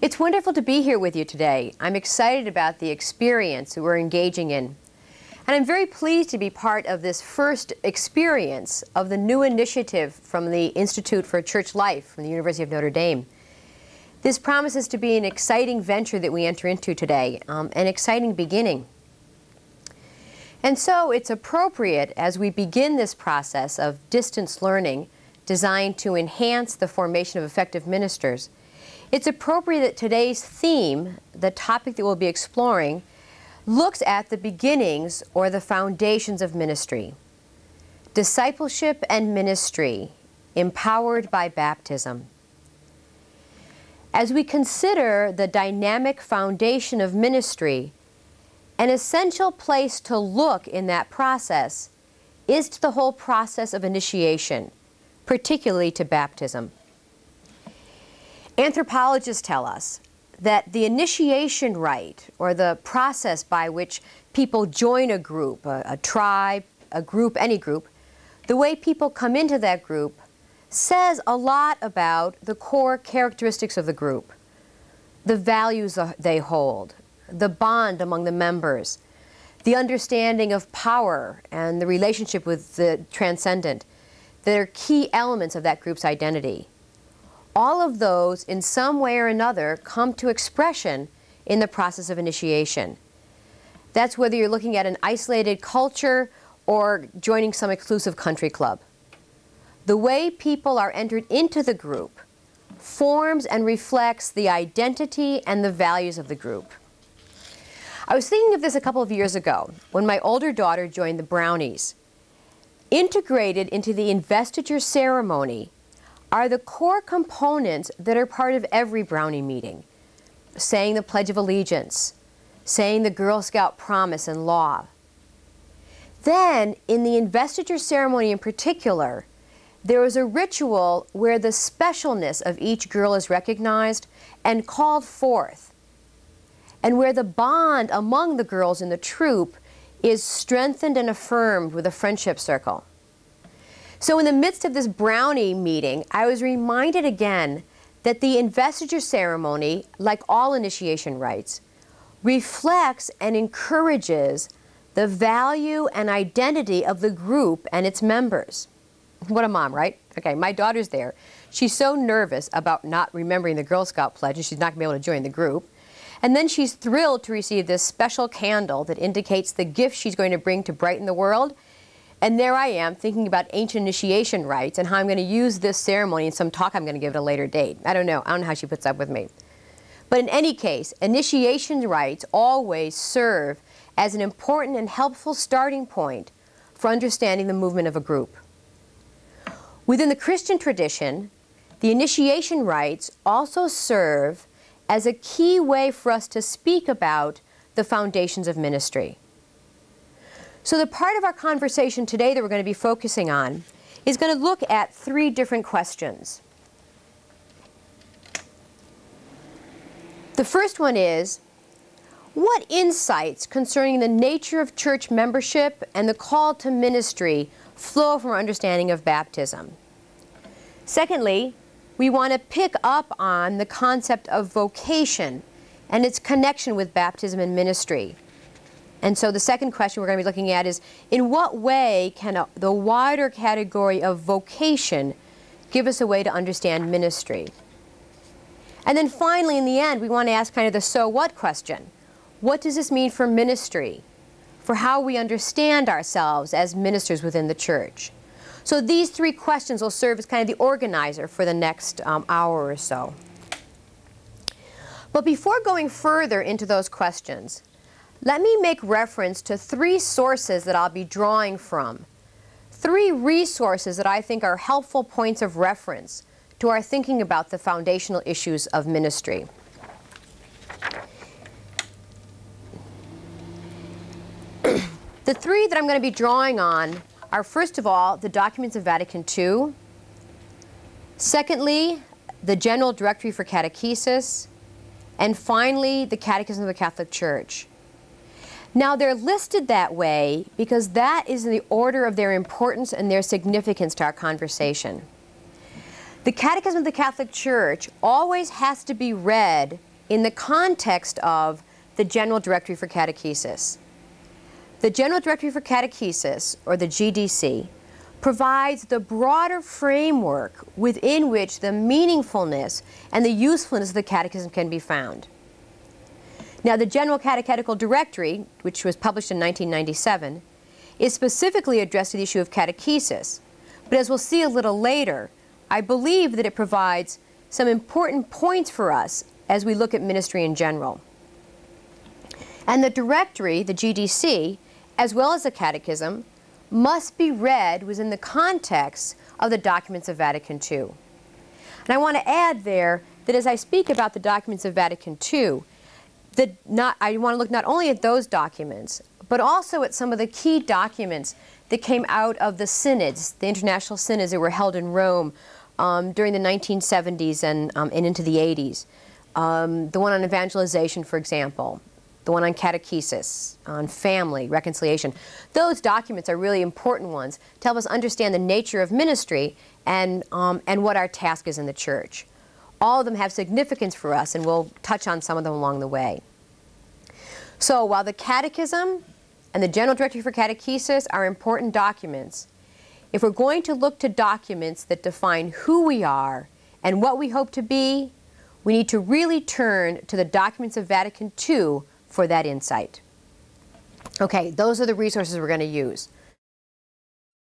It's wonderful to be here with you today. I'm excited about the experience that we're engaging in. And I'm very pleased to be part of this first experience of the new initiative from the Institute for Church Life from the University of Notre Dame. This promises to be an exciting venture that we enter into today, an exciting beginning. And so it's appropriate as we begin this process of distance learning designed to enhance the formation of effective ministers, it's appropriate that today's theme, the topic that we'll be exploring, looks at the beginnings or the foundations of ministry. Discipleship and ministry, empowered by baptism. As we consider the dynamic foundation of ministry, an essential place to look in that process is to the whole process of initiation, particularly to baptism. Anthropologists tell us that the initiation rite, or the process by which people join a group, a tribe, a group, any group, the way people come into that group says a lot about the core characteristics of the group, the values they hold, the bond among the members, the understanding of power and the relationship with the transcendent. They're key elements of that group's identity. All of those, in some way or another, come to expression in the process of initiation. That's whether you're looking at an isolated culture or joining some exclusive country club. The way people are entered into the group forms and reflects the identity and the values of the group. I was thinking of this a couple of years ago when my older daughter joined the Brownies. Integrated into the investiture ceremony are the core components that are part of every Brownie meeting. Saying the Pledge of Allegiance, saying the Girl Scout promise and law. Then, in the investiture ceremony in particular, there is a ritual where the specialness of each girl is recognized and called forth, and where the bond among the girls in the troop is strengthened and affirmed with a friendship circle. So in the midst of this Brownie meeting, I was reminded again that the investiture ceremony, like all initiation rites, reflects and encourages the value and identity of the group and its members. What a mom, right? Okay, my daughter's there. She's so nervous about not remembering the Girl Scout pledge and she's not going to be able to join the group. And then she's thrilled to receive this special candle that indicates the gift she's going to bring to brighten the world. And there I am thinking about ancient initiation rites and how I'm going to use this ceremony in some talk I'm going to give at a later date. I don't know how she puts up with me. But in any case, initiation rites always serve as an important and helpful starting point for understanding the movement of a group. Within the Christian tradition, the initiation rites also serve as a key way for us to speak about the foundations of ministry. So the part of our conversation today that we're going to be focusing on is going to look at three different questions. The first one is, what insights concerning the nature of church membership and the call to ministry flow from our understanding of baptism? Secondly, we want to pick up on the concept of vocation and its connection with baptism and ministry. And so the second question we're going to be looking at is, in what way can the wider category of vocation give us a way to understand ministry? And then finally, in the end, we want to ask kind of the so what question. What does this mean for ministry? For how we understand ourselves as ministers within the church? So these three questions will serve as kind of the organizer for the next hour or so. But before going further into those questions, let me make reference to three sources that I'll be drawing from. Three resources that I think are helpful points of reference to our thinking about the foundational issues of ministry. The three that I'm going to be drawing on are, first of all, the documents of Vatican II. Secondly, the General Directory for Catechesis. And finally, the Catechism of the Catholic Church. Now, they're listed that way because that is in the order of their importance and their significance to our conversation. The Catechism of the Catholic Church always has to be read in the context of the General Directory for Catechesis. The General Directory for Catechesis, or the GDC, provides the broader framework within which the meaningfulness and the usefulness of the Catechism can be found. Now, the General Catechetical Directory, which was published in 1997, is specifically addressed to the issue of catechesis. But as we'll see a little later, I believe that it provides some important points for us as we look at ministry in general. And the directory, the GDC, as well as the Catechism, must be read within the context of the documents of Vatican II. And I want to add there that as I speak about the documents of Vatican II, I want to look not only at those documents, but also at some of the key documents that came out of the synods, the international synods that were held in Rome during the 1970s and into the 80s. The one on evangelization, for example, the one on catechesis, on family, reconciliation. Those documents are really important ones to help us understand the nature of ministry and what our task is in the church. All of them have significance for us, and we'll touch on some of them along the way. So while the Catechism and the General Directory for Catechesis are important documents, if we're going to look to documents that define who we are and what we hope to be, we need to really turn to the documents of Vatican II for that insight. Okay, those are the resources we're going to use.